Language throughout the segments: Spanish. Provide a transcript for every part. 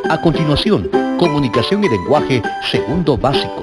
A continuación, comunicación y lenguaje segundo básico.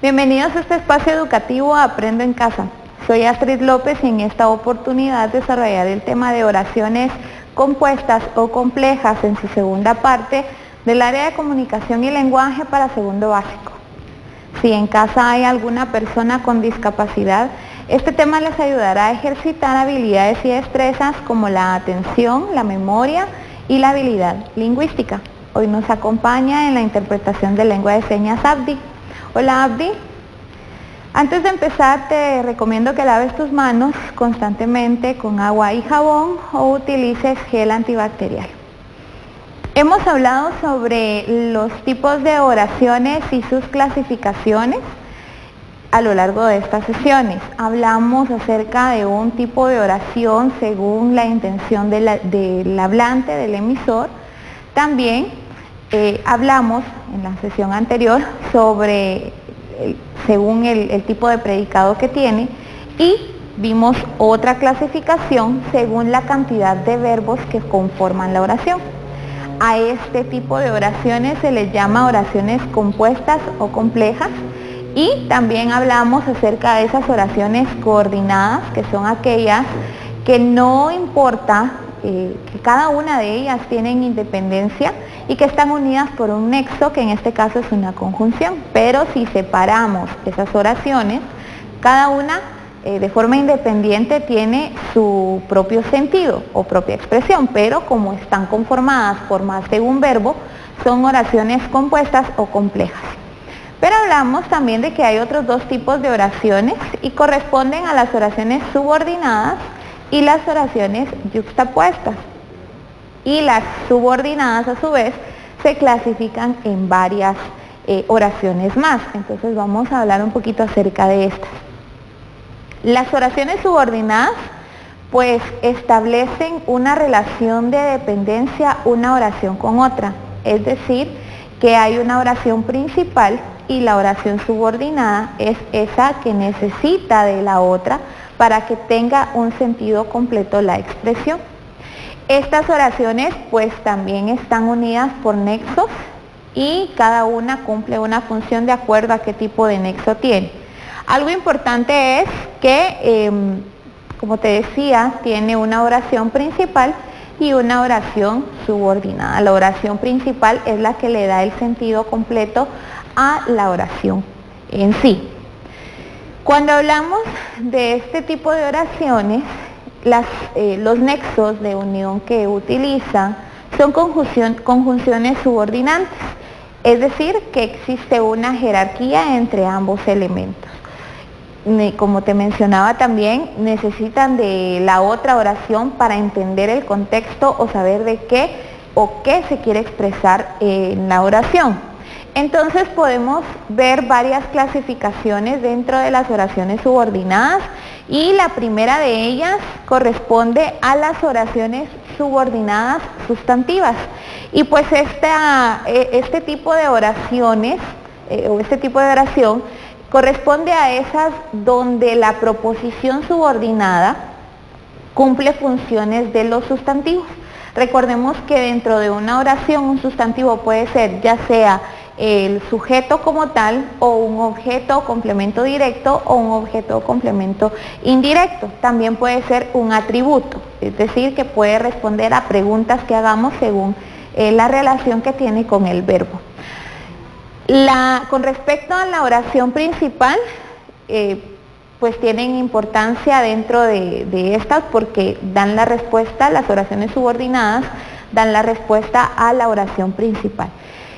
Bienvenidos a este espacio educativo Aprendo en Casa. Soy Astrid López y en esta oportunidad desarrollaré el tema de oraciones compuestas o complejas en su segunda parte del área de comunicación y lenguaje para segundo básico. Si en casa hay alguna persona con discapacidad, este tema les ayudará a ejercitar habilidades y destrezas como la atención, la memoria y la habilidad lingüística. Hoy nos acompaña en la interpretación de lengua de señas Abdi. Hola Abdi. Antes de empezar te recomiendo que laves tus manos constantemente con agua y jabón o utilices gel antibacterial. Hemos hablado sobre los tipos de oraciones y sus clasificaciones a lo largo de estas sesiones. Hablamos acerca de un tipo de oración según la intención del hablante, del emisor. También hablamos en la sesión anterior sobre según el tipo de predicado que tiene y vimos otra clasificación según la cantidad de verbos que conforman la oración. A este tipo de oraciones se les llama oraciones compuestas o complejas. Y también hablamos acerca de esas oraciones coordinadas, que son aquellas que no importa que cada una de ellas tienen independencia y que están unidas por un nexo, que en este caso es una conjunción. Pero si separamos esas oraciones, cada una de forma independiente tiene su propio sentido o propia expresión, pero como están conformadas por más de un verbo, son oraciones compuestas o complejas. Pero hablamos también de que hay otros dos tipos de oraciones y corresponden a las oraciones subordinadas y las oraciones yuxtapuestas. Y las subordinadas a su vez se clasifican en varias oraciones más. Entonces vamos a hablar un poquito acerca de estas. Las oraciones subordinadas pues establecen una relación de dependencia una oración con otra. Es decir, que hay una oración principal y la oración subordinada es esa que necesita de la otra para que tenga un sentido completo la expresión. Estas oraciones pues también están unidas por nexos y cada una cumple una función de acuerdo a qué tipo de nexo tiene. Algo importante es que, como te decía, tiene una oración principal y una oración subordinada. La oración principal es la que le da el sentido completo a la oración en sí. Cuando hablamos de este tipo de oraciones, los nexos de unión que utilizan son conjunciones subordinantes, es decir, que existe una jerarquía entre ambos elementos. Como te mencionaba también, necesitan de la otra oración para entender el contexto o saber de qué o qué se quiere expresar en la oración. Entonces podemos ver varias clasificaciones dentro de las oraciones subordinadas y la primera de ellas corresponde a las oraciones subordinadas sustantivas. Y pues este tipo de oraciones o este tipo de oración corresponde a esas donde la proposición subordinada cumple funciones de los sustantivos. Recordemos que dentro de una oración un sustantivo puede ser ya sea el sujeto como tal o un objeto o complemento directo o un objeto o complemento indirecto. También puede ser un atributo, es decir, que puede responder a preguntas que hagamos según la relación que tiene con el verbo. Con respecto a la oración principal, pues tienen importancia dentro de estas porque dan la respuesta, las oraciones subordinadas dan la respuesta a la oración principal.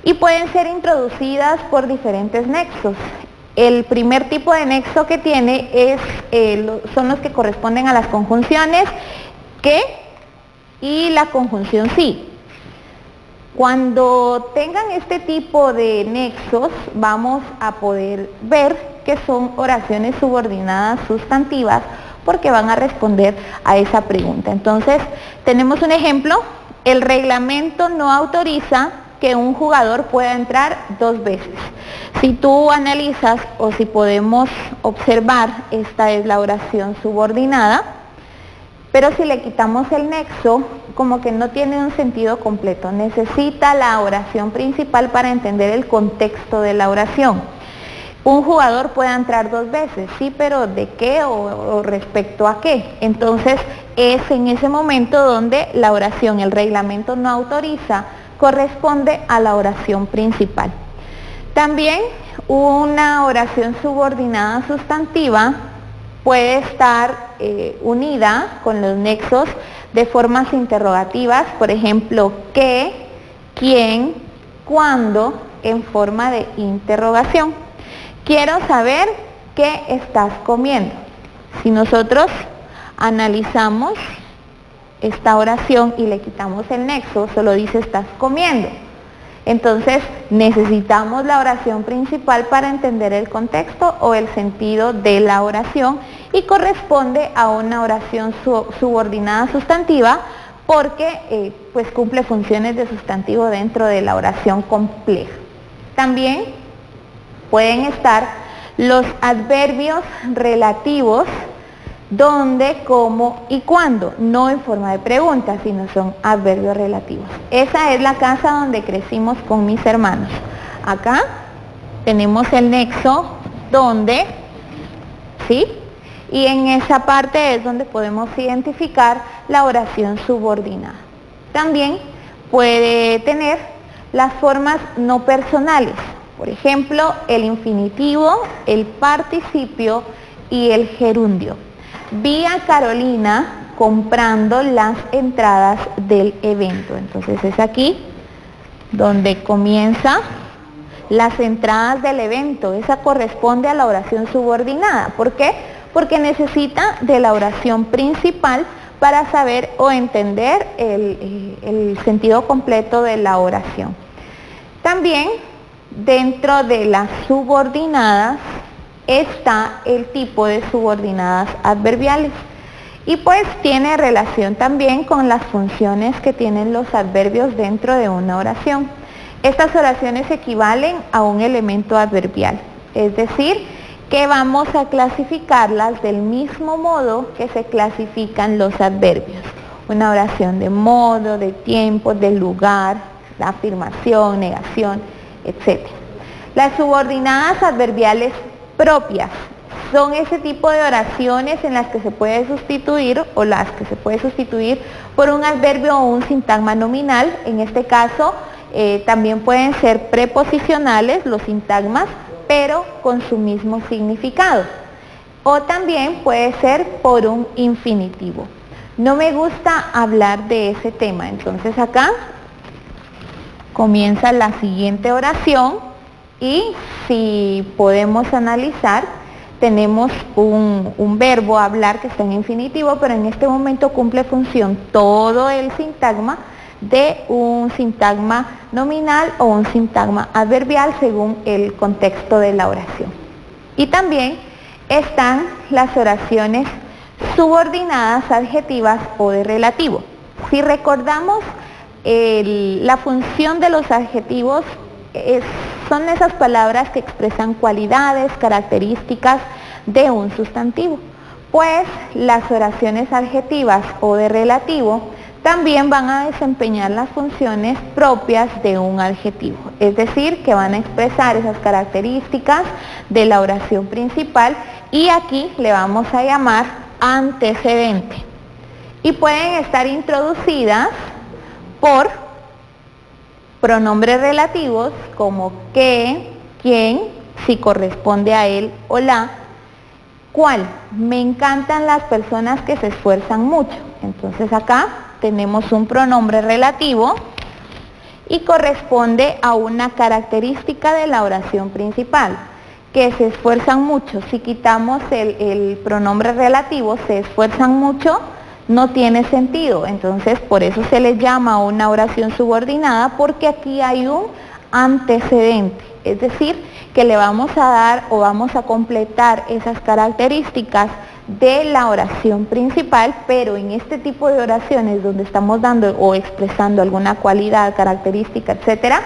Y pueden ser introducidas por diferentes nexos. El primer tipo de nexo que tiene son los que corresponden a las conjunciones que y la conjunción sí. Cuando tengan este tipo de nexos, vamos a poder ver que son oraciones subordinadas sustantivas porque van a responder a esa pregunta. Entonces, tenemos un ejemplo. El reglamento no autoriza que un jugador pueda entrar 2 veces. Si tú analizas o si podemos observar, esta es la oración subordinada, Pero si le quitamos el nexo, como que no tiene un sentido completo. Necesita la oración principal para entender el contexto de la oración. Un jugador puede entrar 2 veces, sí, pero ¿de qué o respecto a qué? Entonces es en ese momento donde la oración, el reglamento no autoriza, corresponde a la oración principal. También una oración subordinada sustantiva puede estar unida con los nexos de formas interrogativas, por ejemplo, qué, quién, cuándo, en forma de interrogación. Quiero saber qué estás comiendo. Si nosotros analizamos esta oración y le quitamos el nexo, solo dice estás comiendo. Entonces necesitamos la oración principal para entender el contexto o el sentido de la oración y corresponde a una oración subordinada sustantiva porque pues cumple funciones de sustantivo dentro de la oración compleja. También pueden estar los adverbios relativos donde, cómo y cuándo, no en forma de pregunta, sino son adverbios relativos. Esa es la casa donde crecimos con mis hermanos. Acá tenemos el nexo donde, ¿sí? Y en esa parte es donde podemos identificar la oración subordinada. También puede tener las formas no personales. Por ejemplo, el infinitivo, el participio y el gerundio. Vi a Carolina comprando las entradas del evento. Entonces es aquí donde comienza las entradas del evento. Esa corresponde a la oración subordinada. ¿Por qué? Porque necesita de la oración principal para saber o entender el sentido completo de la oración. También dentro de las subordinadas está el tipo de subordinadas adverbiales y pues tiene relación también con las funciones que tienen los adverbios dentro de una oración. Estas oraciones equivalen a un elemento adverbial, es decir, que vamos a clasificarlas del mismo modo que se clasifican los adverbios. Una oración de modo, de tiempo, de lugar, de afirmación, negación, etc. Las subordinadas adverbiales propias son ese tipo de oraciones en las que se puede sustituir o las que se puede sustituir por un adverbio o un sintagma nominal. En este caso también pueden ser preposicionales los sintagmas, pero con su mismo significado. O también puede ser por un infinitivo. No me gusta hablar de ese tema, entonces acá comienza la siguiente oración y si podemos analizar, tenemos un verbo hablar que está en infinitivo, pero en este momento cumple función todo el sintagma de un sintagma nominal o un sintagma adverbial según el contexto de la oración. Y también están las oraciones subordinadas adjetivas o de relativo. Si recordamos, la función de los adjetivos son esas palabras que expresan cualidades, características de un sustantivo. Pues las oraciones adjetivas o de relativo también van a desempeñar las funciones propias de un adjetivo, es decir, que van a expresar esas características de la oración principal y aquí le vamos a llamar antecedente. Y pueden estar introducidas por pronombres relativos como qué, quién, si corresponde a él o la, cuál. Me encantan las personas que se esfuerzan mucho. Entonces acá tenemos un pronombre relativo y corresponde a una característica de la oración principal, que se esfuerzan mucho. Si quitamos el pronombre relativo, se esfuerzan mucho, no tiene sentido. Entonces por eso se le llama una oración subordinada, porque aquí hay un antecedente, es decir, que le vamos a dar o vamos a completar esas características de la oración principal, pero en este tipo de oraciones donde estamos dando o expresando alguna cualidad, característica, etcétera,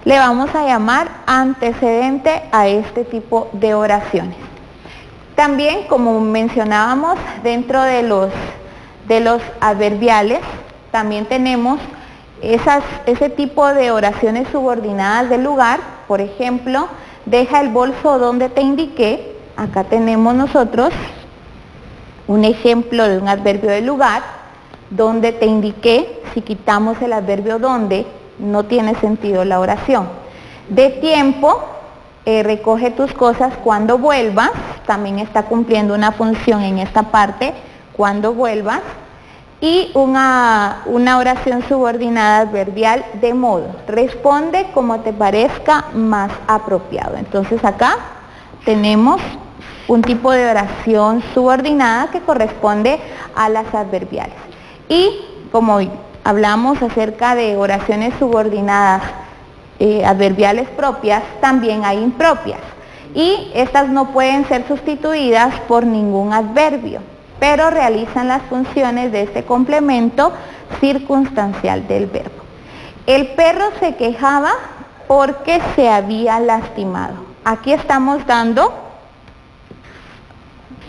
le vamos a llamar antecedente a este tipo de oraciones. También, como mencionábamos, dentro de de los adverbiales también tenemos ese tipo de oraciones subordinadas del lugar. Por ejemplo, deja el bolso donde te indiqué. Acá tenemos nosotros un ejemplo de un adverbio de lugar, donde te indiqué. Si quitamos el adverbio donde, no tiene sentido la oración. De tiempo, recoge tus cosas cuando vuelvas, también está cumpliendo una función en esta parte, cuando vuelvas. Y una oración subordinada adverbial de modo, responde como te parezca más apropiado. Entonces acá tenemos un tipo de oración subordinada que corresponde a las adverbiales. Y como hablamos acerca de oraciones subordinadas adverbiales propias, también hay impropias. Y estas no pueden ser sustituidas por ningún adverbio, pero realizan las funciones de este complemento circunstancial del verbo. El perro se quejaba porque se había lastimado. Aquí estamos dando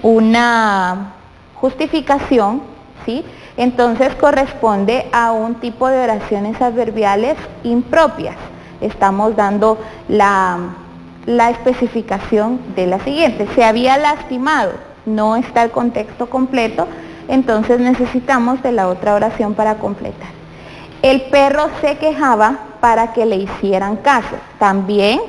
una justificación, ¿sí? Entonces corresponde a un tipo de oraciones adverbiales impropias. Estamos dando la especificación de la siguiente: se había lastimado, no está el contexto completo, entonces necesitamos de la otra oración para completar. El perro se quejaba para que le hicieran caso. También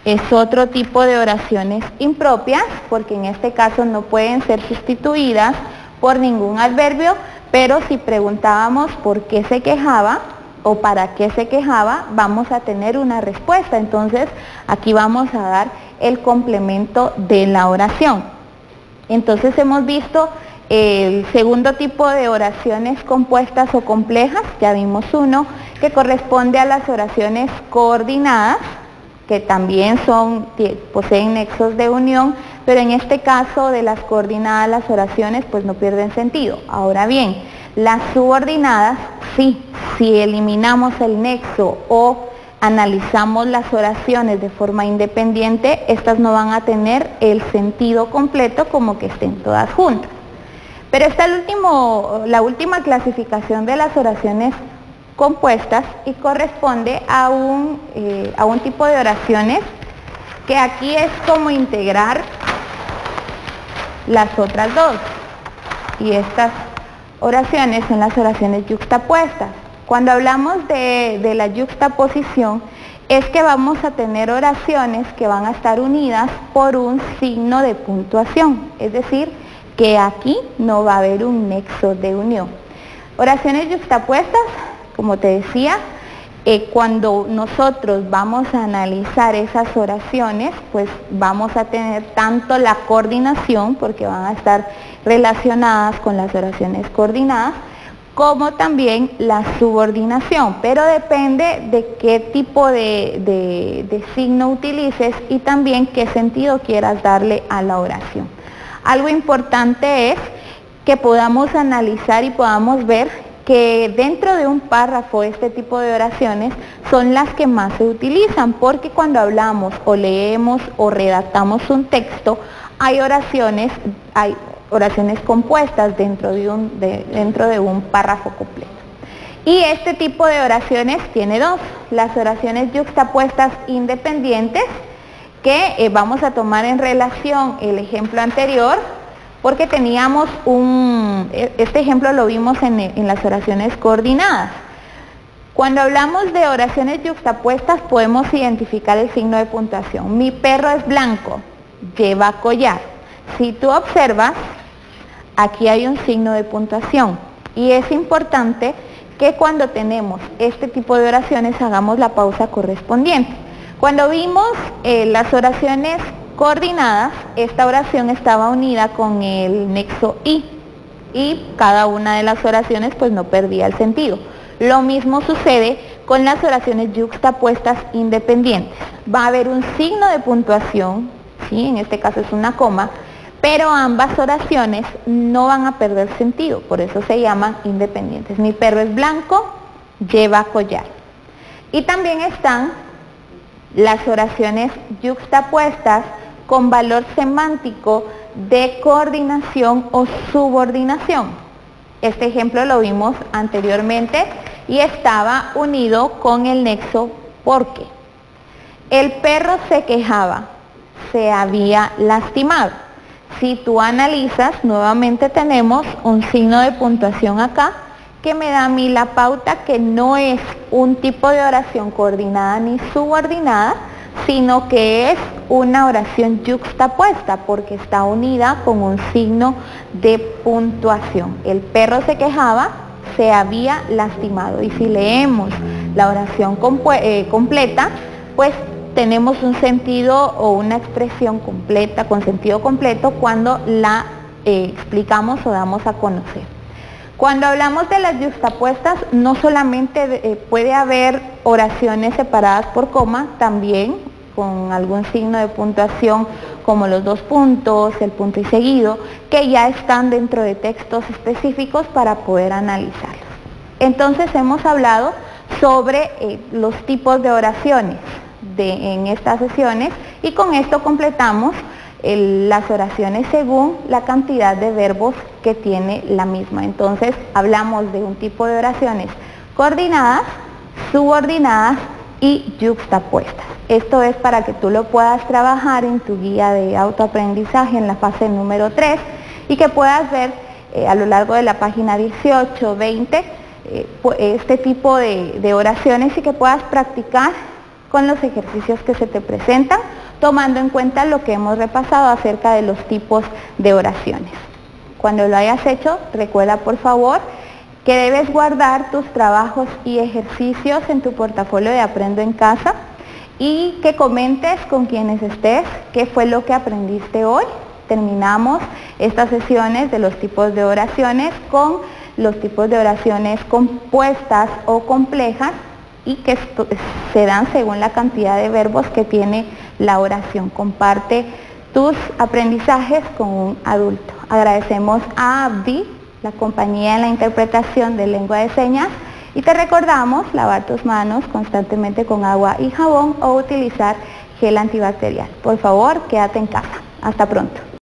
es otro tipo de oraciones impropias, porque en este caso no pueden ser sustituidas por ningún adverbio, pero si preguntábamos por qué se quejaba o para qué se quejaba, vamos a tener una respuesta. Entonces aquí vamos a dar el complemento de la oración. Entonces hemos visto el segundo tipo de oraciones compuestas o complejas. Ya vimos uno que corresponde a las oraciones coordinadas, que también poseen nexos de unión, pero en este caso de las coordinadas las oraciones pues no pierden sentido. Ahora bien, las subordinadas, sí, si eliminamos el nexo o analizamos las oraciones de forma independiente, estas no van a tener el sentido completo como que estén todas juntas. Pero está la última clasificación de las oraciones compuestas y corresponde a un tipo de oraciones que aquí es como integrar las otras dos, y estas oraciones son las oraciones yuxtapuestas. Cuando hablamos de la yuxtaposición, es que vamos a tener oraciones que van a estar unidas por un signo de puntuación, es decir, que aquí no va a haber un nexo de unión. Oraciones yuxtapuestas, como te decía, cuando nosotros vamos a analizar esas oraciones, pues vamos a tener tanto la coordinación, porque van a estar relacionadas con las oraciones coordinadas, como también la subordinación, pero depende de qué tipo de signo utilices y también qué sentido quieras darle a la oración. Algo importante es que podamos analizar y podamos ver que dentro de un párrafo este tipo de oraciones son las que más se utilizan, porque cuando hablamos o leemos o redactamos un texto, hay oraciones compuestas dentro de un párrafo completo. Y este tipo de oraciones tiene dos: las oraciones yuxtapuestas independientes, que vamos a tomar en relación el ejemplo anterior, porque teníamos este ejemplo lo vimos en las oraciones coordinadas. Cuando hablamos de oraciones yuxtapuestas podemos identificar el signo de puntuación. Mi perro es blanco, lleva collar. Si tú observas, aquí hay un signo de puntuación, y es importante que cuando tenemos este tipo de oraciones hagamos la pausa correspondiente. Cuando vimos las oraciones coordinadas, esta oración estaba unida con el nexo y cada una de las oraciones pues no perdía el sentido. Lo mismo sucede con las oraciones yuxtapuestas independientes. Va a haber un signo de puntuación, ¿sí? En este caso es una coma, pero ambas oraciones no van a perder sentido, por eso se llaman independientes. Mi perro es blanco, lleva collar. Y también están las oraciones yuxtapuestas con valor semántico de coordinación o subordinación. Este ejemplo lo vimos anteriormente y estaba unido con el nexo porque. El perro se quejaba, se había lastimado. Si tú analizas, nuevamente tenemos un signo de puntuación acá que me da a mí la pauta que no es un tipo de oración coordinada ni subordinada, sino que es una oración yuxtapuesta porque está unida con un signo de puntuación. El perro se quejaba, se había lastimado. Y si leemos la oración completa, pues tenemos un sentido o una expresión completa, con sentido completo, cuando la explicamos o damos a conocer. Cuando hablamos de las yuxtapuestas, no solamente puede haber oraciones separadas por coma, también con algún signo de puntuación como los dos puntos, el punto y seguido, que ya están dentro de textos específicos para poder analizarlos. Entonces hemos hablado sobre los tipos de oraciones en estas sesiones y con esto completamos las oraciones según la cantidad de verbos que tiene la misma. Entonces hablamos de un tipo de oraciones coordinadas, subordinadas y yuxtapuestas. Esto es para que tú lo puedas trabajar en tu guía de autoaprendizaje en la fase número 3 y que puedas ver a lo largo de la página 18, 20 este tipo de oraciones y que puedas practicar con los ejercicios que se te presentan, tomando en cuenta lo que hemos repasado acerca de los tipos de oraciones. Cuando lo hayas hecho, recuerda por favor que debes guardar tus trabajos y ejercicios en tu portafolio de Aprendo en Casa y que comentes con quienes estés qué fue lo que aprendiste hoy. Terminamos estas sesiones de los tipos de oraciones con los tipos de oraciones compuestas o complejas y que se dan según la cantidad de verbos que tiene la oración. Comparte tus aprendizajes con un adulto. Agradecemos a Abdi, la compañía en la interpretación de lengua de señas, y te recordamos lavar tus manos constantemente con agua y jabón o utilizar gel antibacterial. Por favor, quédate en casa. Hasta pronto.